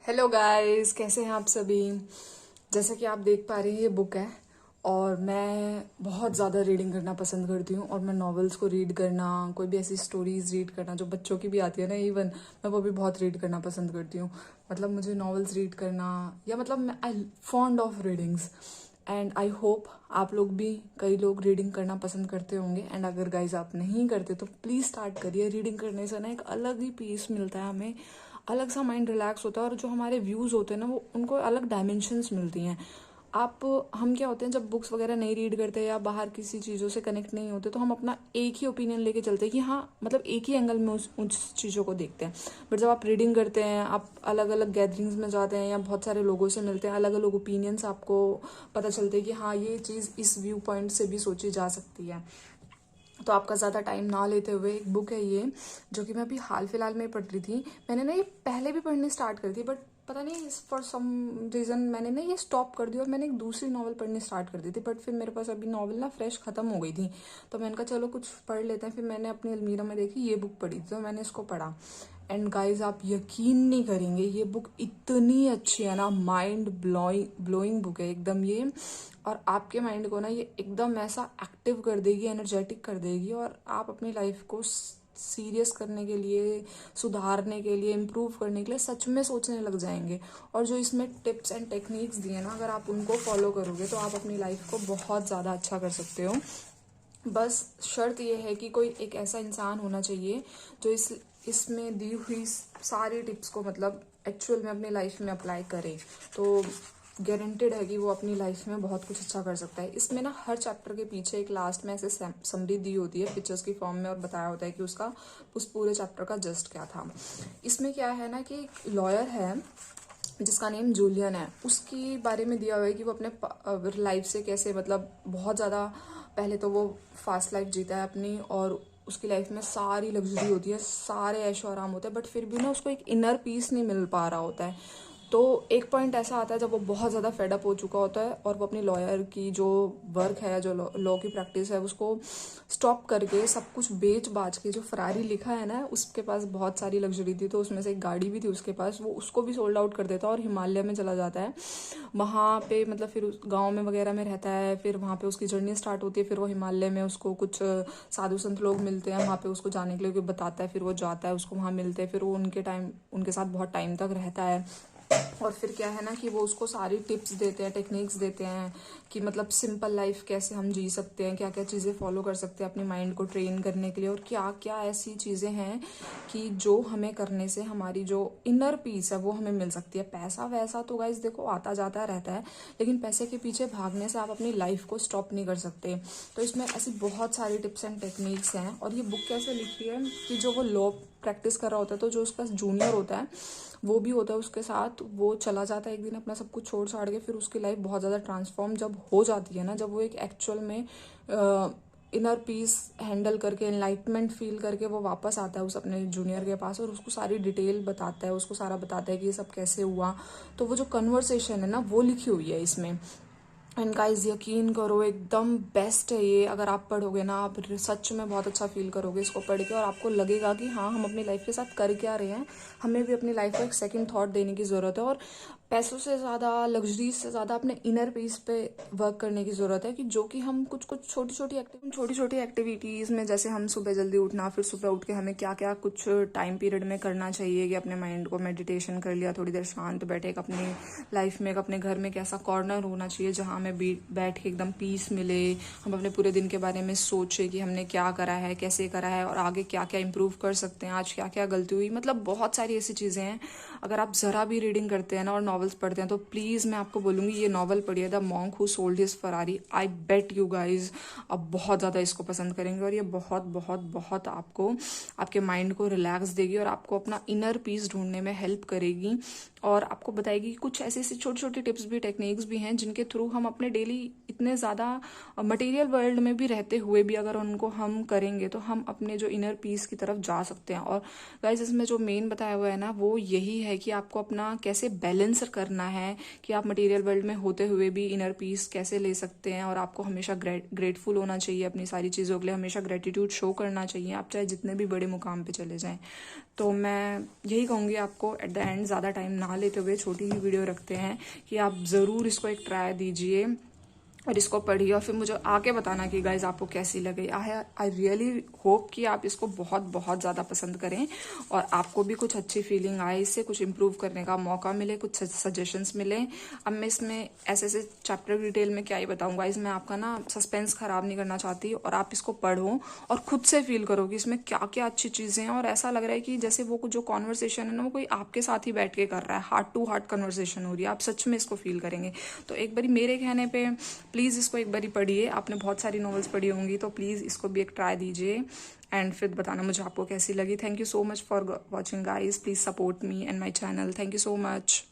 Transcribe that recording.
Hello guys, कैसे हैं आप सभी। जैसा कि आप देख पा रहे हैं, ये बुक है और मैं बहुत ज़्यादा रीडिंग करना पसंद करती हूँ। और मैं नॉवेल्स को रीड करना, कोई भी ऐसी स्टोरीज रीड करना जो बच्चों की भी आती है ना, इवन मैं वो भी बहुत रीड करना पसंद करती हूँ। मतलब मुझे नॉवेल्स रीड करना या मतलब मैं I fond of readings. And I hope आप लोग भी, कई लोग रीडिंग करना पसंद करते होंगे। एंड अगर गाइज आप नहीं करते तो प्लीज़ स्टार्ट करिए। रीडिंग करने से ना एक अलग ही पीस मिलता है हमें, अलग सा माइंड रिलैक्स होता है। और जो हमारे व्यूज़ होते हैं ना, वो उनको अलग डायमेंशंस मिलती हैं। आप हम क्या होते हैं, जब बुक्स वगैरह नहीं रीड करते या बाहर किसी चीज़ों से कनेक्ट नहीं होते, तो हम अपना एक ही ओपिनियन लेके चलते हैं कि हाँ, मतलब एक ही एंगल में उस चीज़ों को देखते हैं। बट जब आप रीडिंग करते हैं, आप अलग अलग गैदरिंग्स में जाते हैं या बहुत सारे लोगों से मिलते हैं, अलग अलग ओपिनियंस आपको पता चलते हैं कि हाँ, ये चीज़ इस व्यू पॉइंट से भी सोची जा सकती है। तो आपका ज़्यादा टाइम ना लेते हुए, एक बुक है ये जो कि मैं अभी हाल फिलहाल में पढ़ रही थी। मैंने ना ये पहले भी पढ़नी स्टार्ट कर दी, बट पता नहीं फॉर सम रीज़न मैंने ना ये स्टॉप कर दिया और मैंने एक दूसरी नॉवल पढ़नी स्टार्ट कर दी थी। बट फिर मेरे पास अभी नॉवल ना फ्रेश ख़त्म हो गई थी, तो मैंने कहा चलो कुछ पढ़ लेते हैं। फिर मैंने अपनी अलमीरा में देखी, ये बुक पढ़ी, तो मैंने इसको पढ़ा। एंड गाइज, आप यकीन नहीं करेंगे, ये बुक इतनी अच्छी है ना, माइंड ब्लोइंग बुक है एकदम ये। और आपके माइंड को ना ये एकदम ऐसा एक्टिव कर देगी, एनर्जेटिक कर देगी, और आप अपनी लाइफ को सीरियस करने के लिए, सुधारने के लिए, इम्प्रूव करने के लिए सच में सोचने लग जाएंगे। और जो इसमें टिप्स एंड टेक्निक्स दिए ना, अगर आप उनको फॉलो करोगे तो आप अपनी लाइफ को बहुत ज़्यादा अच्छा कर सकते हो। बस शर्त यह है कि कोई एक ऐसा इंसान होना चाहिए जो इसमें दी हुई सारी टिप्स को मतलब एक्चुअल में अपनी लाइफ में अप्लाई करे। तो गारंटेड है कि वो अपनी लाइफ में बहुत कुछ अच्छा कर सकता है। इसमें ना हर चैप्टर के पीछे एक लास्ट में ऐसे समरी दी होती है पिक्चर्स की फॉर्म में, और बताया होता है कि उसका उस पूरे चैप्टर का जस्ट क्या था। इसमें क्या है ना कि एक लॉयर है जिसका नेम जूलियन है। उसके बारे में दिया हुआ है कि वो अपने लाइफ से कैसे, मतलब बहुत ज़्यादा, पहले तो वो फास्ट लाइफ जीता है अपनी, और उसकी लाइफ में सारी लग्जरी होती है, सारे ऐशो आराम होते हैं, बट फिर भी ना उसको एक इनर पीस नहीं मिल पा रहा होता है। तो एक पॉइंट ऐसा आता है जब वो बहुत ज़्यादा फेडअप हो चुका होता है, और वो अपनी लॉयर की जो वर्क है, जो लॉ की प्रैक्टिस है, उसको स्टॉप करके सब कुछ बेच बाच के, जो फरारी लिखा है ना, उसके पास बहुत सारी लग्जरी थी, तो उसमें से एक गाड़ी भी थी उसके पास, वो उसको भी सोल्ड आउट कर देता है और हिमालय में चला जाता है। वहाँ पे मतलब फिर उस गाँव में वगैरह में रहता है, फिर वहाँ पे उसकी जर्नी स्टार्ट होती है। फिर वो हिमालय में उसको कुछ साधु संत लोग मिलते हैं वहाँ पे उसको जाने के लिए, बताता है, फिर वो जाता है, उसको वहाँ मिलते हैं, फिर वो उनके साथ बहुत टाइम तक रहता है। और फिर क्या है ना कि वो उसको सारी टिप्स देते हैं, टेक्निक्स देते हैं कि मतलब सिंपल लाइफ कैसे हम जी सकते हैं, क्या क्या चीज़ें फॉलो कर सकते हैं अपने माइंड को ट्रेन करने के लिए, और क्या क्या ऐसी चीज़ें हैं कि जो हमें करने से हमारी जो इनर पीस है वो हमें मिल सकती है। पैसा वैसा तो गाइस देखो आता जाता रहता है, लेकिन पैसे के पीछे भागने से आप अपनी लाइफ को स्टॉप नहीं कर सकते। तो इसमें ऐसी बहुत सारी टिप्स एंड टेक्निक्स हैं। और ये बुक कैसे लिखी है कि जो वो लॉ प्रैक्टिस कर रहा होता है, तो जो उसका जूनियर होता है वो भी होता है उसके साथ, वो चला जाता है एक दिन अपना सब कुछ छोड़ छाड़ के। फिर उसकी लाइफ बहुत ज़्यादा ट्रांसफॉर्म जब हो जाती है ना, जब वो एक एक्चुअल में इनर पीस हैंडल करके, एनलाइटमेंट फील करके वो वापस आता है उस अपने जूनियर के पास, और उसको सारी डिटेल बताता है, उसको सारा बताता है कि ये सब कैसे हुआ। तो वो जो कन्वर्सेशन है ना, वो लिखी हुई है इसमें। एंड गाइज, यकीन करो, एकदम बेस्ट है ये। अगर आप पढ़ोगे ना, आप सच में बहुत अच्छा फील करोगे इसको पढ़ के, और आपको लगेगा कि हाँ, हम अपनी लाइफ के साथ कर क्या रहे हैं, हमें भी अपनी लाइफ को एक सेकंड थॉट देने की ज़रूरत है। और पैसों से ज़्यादा, लग्जरीज से ज़्यादा अपने इनर पीस पे वर्क करने की ज़रूरत है, कि जो कि हम कुछ कुछ छोटी छोटी एक्टिविटीज़ में, जैसे हम सुबह जल्दी उठना, फिर सुबह उठ के हमें क्या क्या कुछ टाइम पीरियड में करना चाहिए, कि अपने माइंड को मेडिटेशन कर लिया, थोड़ी देर शांत बैठे, अपनी लाइफ में अपने घर में कैसा कॉर्नर होना चाहिए जहाँ हमें बैठ के एकदम पीस मिले, हम अपने पूरे दिन के बारे में सोचे कि हमने क्या करा है, कैसे करा है, और आगे क्या क्या इम्प्रूव कर सकते हैं, आज क्या क्या गलती हुई। मतलब बहुत सारी ऐसी चीज़ें हैं। अगर आप ज़रा भी रीडिंग करते हैं ना और नॉवेल्स पढ़ते हैं, तो प्लीज़ मैं आपको बोलूँगी ये नॉवल पढ़िए, the monk who sold his Ferrari. I bet you guys अब बहुत ज़्यादा इसको पसंद करेंगे, और ये बहुत बहुत बहुत आपको, आपके माइंड को रिलैक्स देगी, और आपको अपना इनर पीस ढूंढने में हेल्प करेगी, और आपको बताएगी कि कुछ ऐसी ऐसी छोटी छोटी टिप्स भी, टेक्निक्स भी हैं जिनके थ्रू हम अपने डेली इतने ज़्यादा मटेरियल वर्ल्ड में भी रहते हुए भी अगर उनको हम करेंगे तो हम अपने जो इनर पीस की तरफ जा सकते हैं। और गाइस इसमें जो मेन बताया हुआ है ना वो यही है कि आपको अपना कैसे बैलेंस करना है, कि आप मटेरियल वर्ल्ड में होते हुए भी इनर पीस कैसे ले सकते हैं। और आपको हमेशा ग्रेटफुल होना चाहिए अपनी सारी चीज़ों के लिए, हमेशा ग्रेटिट्यूड शो करना चाहिए, आप चाहे जितने भी बड़े मुकाम पे चले जाएं। तो मैं यही कहूँगी आपको एट द एंड, ज़्यादा टाइम ना लेते हुए छोटी ही वीडियो रखते हैं, कि आप ज़रूर इसको एक ट्राई दीजिए और इसको पढ़िए और फिर मुझे आके बताना कि गाइज आपको कैसी लगी। आई रियली होप कि आप इसको बहुत बहुत ज़्यादा पसंद करें और आपको भी कुछ अच्छी फीलिंग आए, इससे कुछ इम्प्रूव करने का मौका मिले, कुछ सजेशंस मिले। अब मैं इसमें ऐसे ऐसे चैप्टर डिटेल में क्या ही बताऊँ गाइज, मैं आपका ना सस्पेंस खराब नहीं करना चाहती। और आप इसको पढ़ो और खुद से फील करो कि इसमें क्या क्या अच्छी चीज़ें हैं। और ऐसा लग रहा है कि जैसे वो जो कॉन्वर्सेशन है ना वो कोई आपके साथ ही बैठ के कर रहा है, हार्ट टू हार्ट कन्वर्सेशन हो रही है, आप सच में इसको फील करेंगे। तो एक बारी मेरे कहने पे प्लीज़ इसको एक बारी पढ़िए। आपने बहुत सारी नॉवेल्स पढ़ी होंगी तो प्लीज़ इसको भी एक ट्राई दीजिए एंड फिर बताना मुझे आपको कैसी लगी। Thank you so much for watching guys, please support me and my channel. Thank you so much.